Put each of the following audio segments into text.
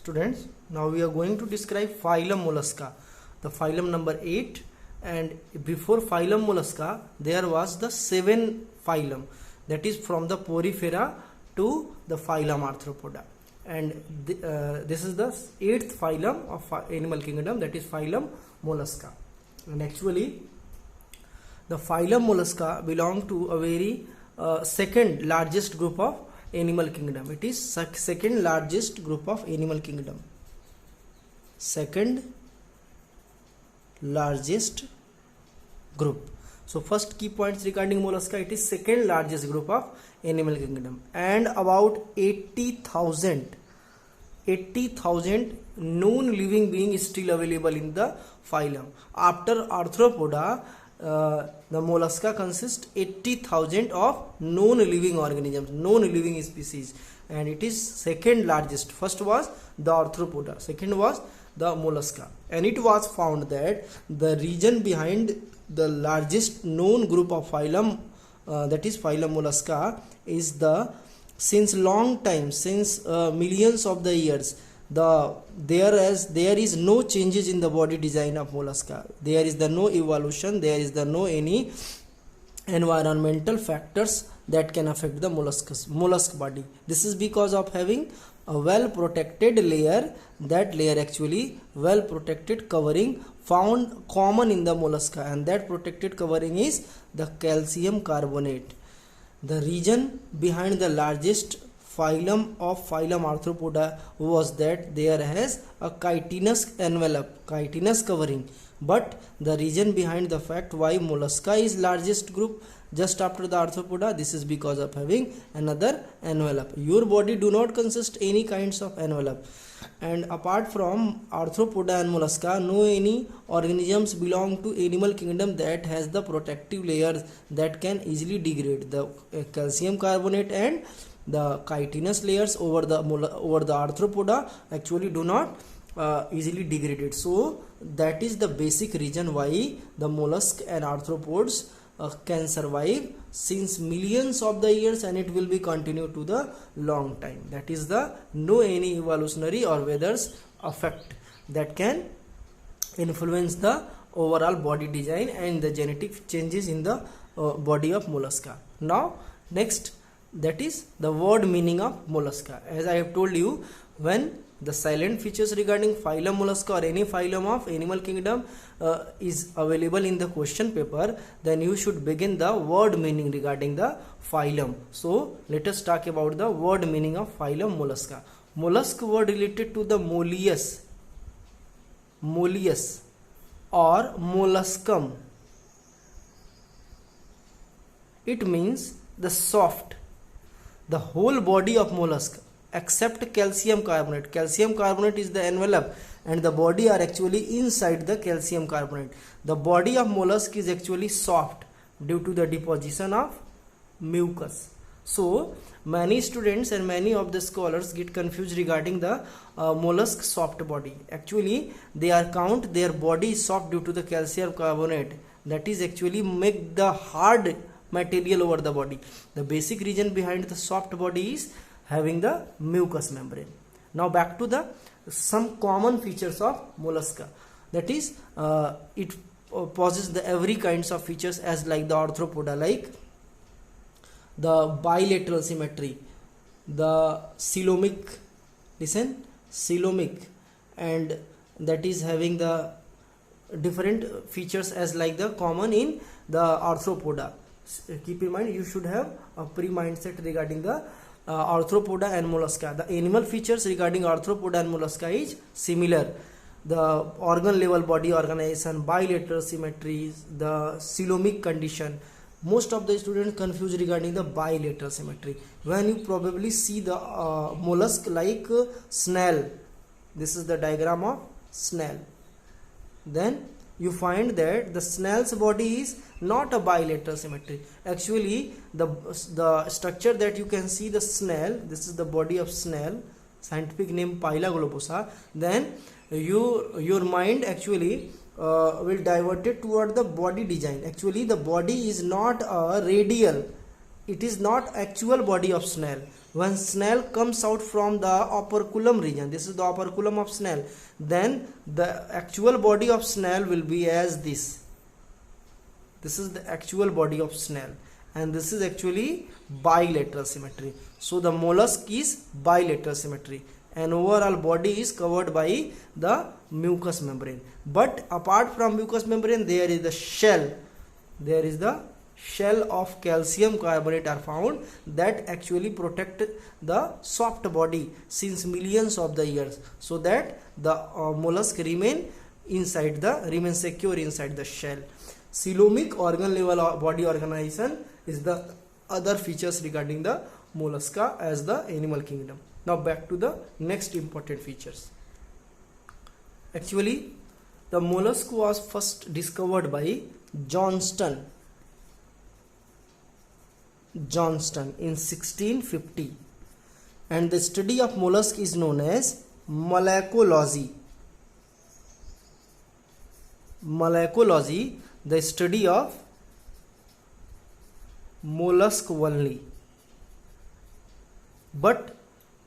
Students, now we are going to describe phylum Mollusca, the phylum number 8, and before phylum Mollusca there was the 7 phylum, that is from the Porifera to the phylum Arthropoda, and this is the 8th phylum of animal kingdom, that is phylum Mollusca. And actually the phylum Mollusca belong to a very second largest group of animal kingdom. It is second largest group of animal kingdom. Second largest group. So first key points regarding mollusca, it is second largest group of animal kingdom, and about 80,000 known living beings still available in the phylum. After Arthropoda, the mollusca consists 80,000 of known living organisms, known living species, and it is second largest. First was the Arthropoda, second was the mollusca, and it was found that the region behind the largest known group of phylum, that is phylum mollusca, is the since long time, since millions of the years, there is no changes in the body design of mollusca. There is no evolution, there is no any environmental factors that can affect the mollusk body. This is because of having a well protected layer, that layer actually well protected covering found common in the mollusca, and that protected covering is the calcium carbonate. The region behind the largest phylum of phylum Arthropoda was that there has a chitinous envelope, chitinous covering, but the reason behind the fact why mollusca is largest group just after the Arthropoda, this is because of having another envelope. Your body do not consist any kinds of envelope, and apart from Arthropoda and mollusca, no any organisms belong to animal kingdom that has the protective layers that can easily degrade. The calcium carbonate and the chitinous layers over the Arthropoda actually do not easily degrade it. So that is the basic reason why the mollusk and arthropods can survive since millions of the years, and it will be continued to the long time. That is the no any evolutionary or weathers effect that can influence the overall body design and the genetic changes in the body of mollusca. Now next, that is the word meaning of mollusca. As I have told you, when the silent features regarding phylum mollusca or any phylum of animal kingdom is available in the question paper, then you should begin the word meaning regarding the phylum. So let us talk about the word meaning of phylum mollusca. Mollusk word related to the mollusc or molluscum. It means the soft. The whole body of mollusk except calcium carbonate. Calcium carbonate is the envelope, and the body are actually inside the calcium carbonate. The body of mollusk is actually soft due to the deposition of mucus. So many students and many of the scholars get confused regarding the mollusk soft body. Actually they count their body is soft due to the calcium carbonate, that is actually make the hard material over the body. The basic reason behind the soft body is having the mucous membrane. Now back to the some common features of mollusca, that is it possesses the every kinds of features as like the Arthropoda, like the bilateral symmetry, the coelomic, and that is having the different features as like the common in the Arthropoda. Keep in mind, you should have a pre-mindset regarding the Arthropoda and mollusca. The animal features regarding Arthropoda and mollusca is similar. The organ level body organization, bilateral symmetries, the coelomic condition. Most of the students confused regarding the bilateral symmetry. When you probably see the mollusk like snail, this is the diagram of snail, then you find that the snail's body is not a bilateral symmetry. Actually the structure that you can see the snail, this is the body of snail, scientific name Pila globosa, then your mind actually will divert it toward the body design. Actually the body is not a radial, it is not actual body of snail. When snail comes out from the operculum region, this is the operculum of snail, then the actual body of snail will be as this. This is the actual body of snail, and this is actually bilateral symmetry. So the mollusk is bilateral symmetry, and overall body is covered by the mucous membrane. But apart from mucous membrane, there is the shell. There is the shell of calcium carbonate are found that actually protect the soft body since millions of the years, so that the mollusk remain secure inside the shell. Coelomic organ level body organization is the other features regarding the mollusca as the animal kingdom. Now back to the next important features. Actually, the mollusk was first discovered by Johnston in 1650, and the study of mollusk is known as malacology. Malacology, the study of mollusk only. But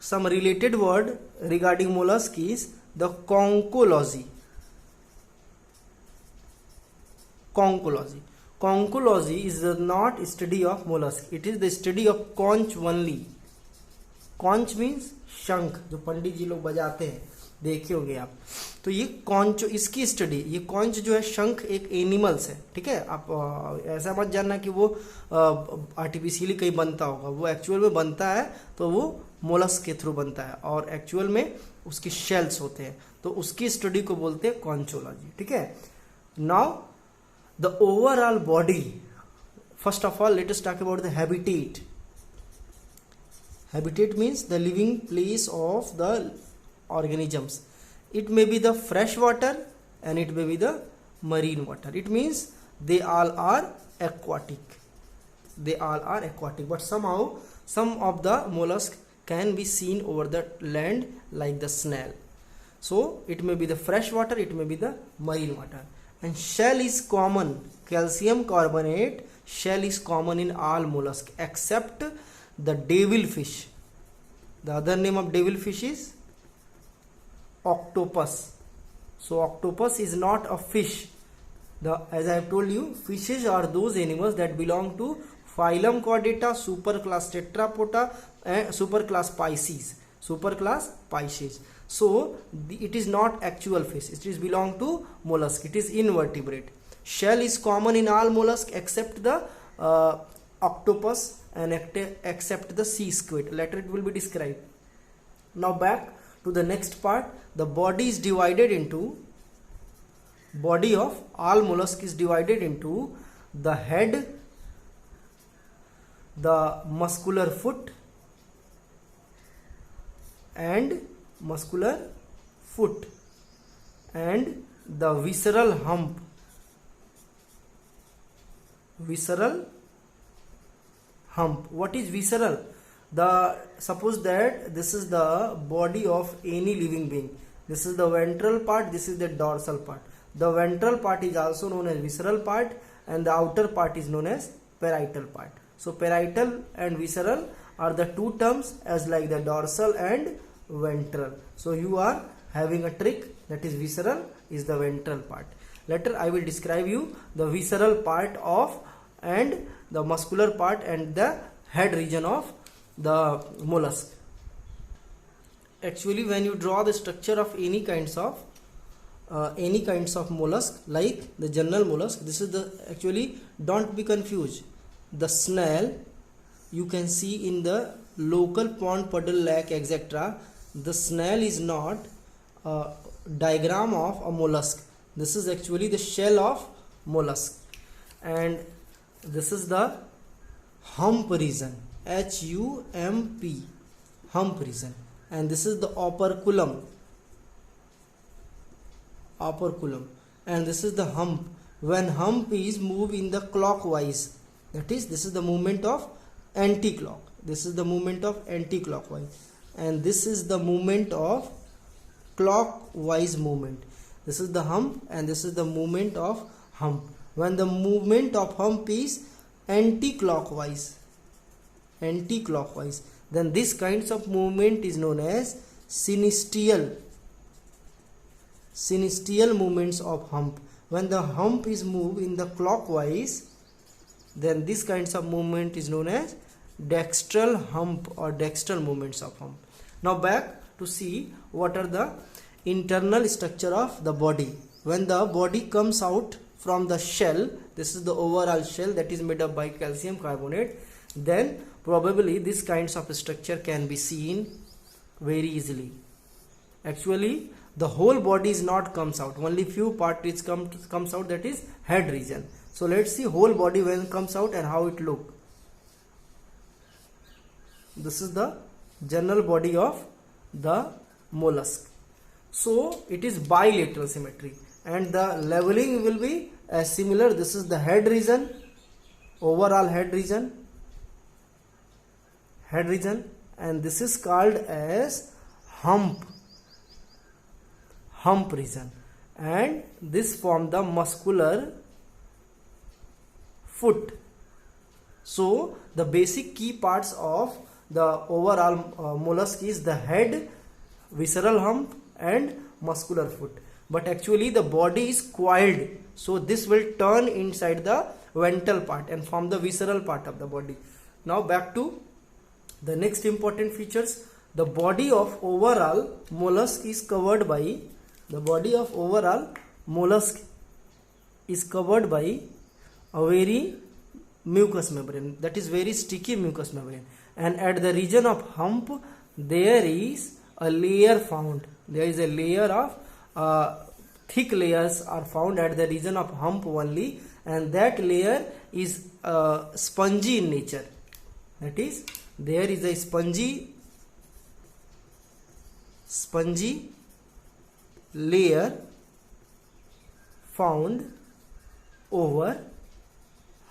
some related word regarding mollusk is the conchology. Conchology is not study of mollusk, it is the study of conch only. Conch means शंख, जो पंडित जी लोग बजाते हैं, देखे होंगे आप. तो ये कॉन्च, इसकी स्टडी, ये कॉन्च जो है शंख एक एनिमल्स है, ठीक है. आप ऐसा मत जानना कि वो आर्टिफिशियली कहीं बनता होगा, वो एक्चुअल में बनता है तो वो मोलस्क के थ्रू बनता है, और एक्चुअल में उसकी शेल्स होते हैं, तो उसकी स्टडी को बोलते हैं कॉन्चोलॉजी, ठीक है. Now the overall body, first of all let us talk about the habitat. Habitat means the living place of the organisms. It may be the fresh water and it may be the marine water. It means they all are aquatic. They all are aquatic, but somehow some of the mollusks can be seen over the land like the snail. So it may be the fresh water, it may be the marine water. And shell is common. Calcium carbonate shell is common in all mollusks except the devilfish. The other name of devilfish is octopus. So octopus is not a fish. As I have told you, fishes are those animals that belong to phylum Chordata, superclass Tetrapoda and superclass Pisces. Superclass Pisces. So it is not actual fish. It is belong to mollusk. It is invertebrate. Shell is common in all mollusks except the octopus and except the sea squid. Later it will be described. Now back to the next part. The body is divided into, body of all mollusk is divided into the head, the muscular foot and the visceral hump. Visceral hump. What is visceral? Suppose that this is the body of any living being. This is the ventral part, this is the dorsal part. The ventral part is also known as visceral part, and the outer part is known as parietal part. So parietal and visceral are the two terms as like the dorsal and ventral. So you are having a trick, that is visceral is the ventral part. Later I will describe you the visceral part of and the muscular part and the head region of the mollusk. Actually when you draw the structure of any kinds of mollusk, like the general mollusk, this is the, actually don't be confused, the snail you can see in the local pond, puddle, lake, etc. The snail is not a diagram of a mollusk. This is actually the shell of mollusk, and this is the hump region, H-U-M-P, hump region, and this is the operculum, and this is the hump. When hump is moved in the clockwise, that is, this is the movement of anti-clock, this is the movement of anti-clockwise, and this is the movement of clockwise movement. This is the hump and this is the movement of hump. When the movement of hump is anti-clockwise, then this kinds of movement is known as synestial movements of hump. When the hump is moved in the clockwise, then this kinds of movement is known as dextral hump or dextral movements of hump. Now back to see what are the internal structure of the body. When the body comes out from the shell, this is the overall shell that is made up by calcium carbonate, then probably this kinds of structure can be seen very easily. Actually the whole body is not comes out, only few part is comes out, that is head region. So let's see whole body when it comes out and how it look. This is the general body of the mollusk. So it is bilateral symmetry and the leveling will be as similar. This is the head region, overall head region, and this is called as hump region, and this form the muscular foot. So the basic key parts of the overall mollusk is the head, visceral hump and muscular foot. But actually the body is coiled, so this will turn inside the ventral part and form the visceral part of the body. Now back to the next important features. The body of overall mollusk is covered by a very mucous membrane, that is very sticky mucous membrane, and at the region of hump there is a layer found. There is a layer of thick layers are found at the region of hump only, and that layer is spongy in nature. That is, there is a spongy layer found over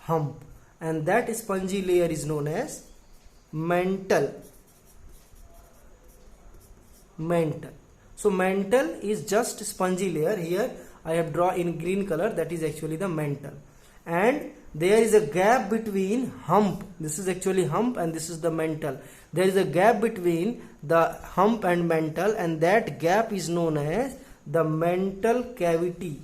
hump, and that spongy layer is known as mantle. So mantle is just spongy layer. Here I have drawn in green color, that is actually the mantle, and there is a gap between hump. This is actually hump and this is the mantle. There is a gap between the hump and mantle, and that gap is known as the mantle cavity.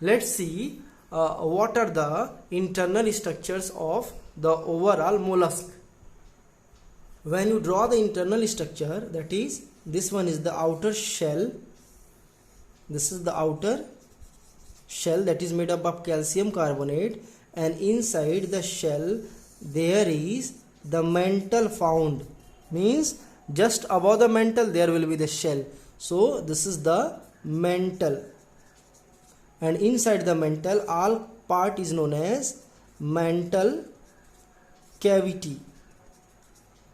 Let's see what are the internal structures of the overall mollusk. When you draw the internal structure, that is, this one is the outer shell. This is the outer shell that is made up of calcium carbonate, and inside the shell there is the mantle found. Means just above the mantle there will be the shell. So this is the mantle, and inside the mantle all part is known as mantle cavity.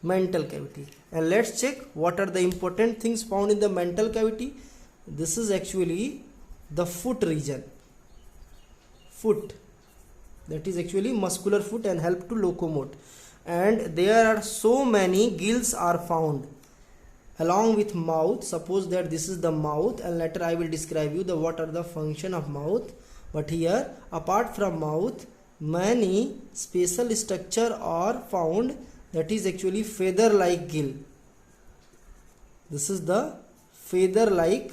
And let's check what are the important things found in the mantle cavity. This is actually the foot region. That is actually muscular foot and help to locomote, and there are so many gills are found along with mouth. Suppose that this is the mouth, and later I will describe you the what are the function of mouth. But here, apart from mouth, many special structure are found, that is actually feather like gill. This is the feather like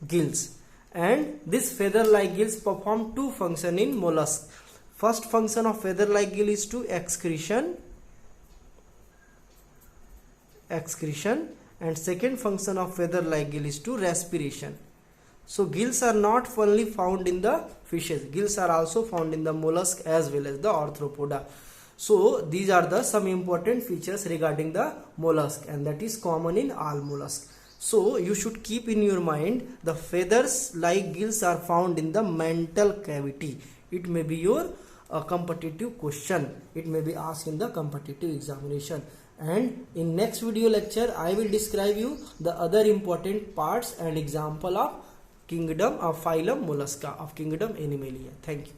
gills, and this feather like gills perform two functions in mollusk. First function of feather like gill is to excretion, and second function of feather like gill is to respiration. So gills are not only found in the fishes, gills are also found in the mollusk as well as the arthropoda. So these are the some important features regarding the mollusk, and that is common in all mollusks. So you should keep in your mind the feathers like gills are found in the mantle cavity. It may be your competitive question. It may be asked in the competitive examination. And in next video lecture I will describe you the other important parts and example of kingdom of phylum Mollusca, of kingdom Animalia. Thank you.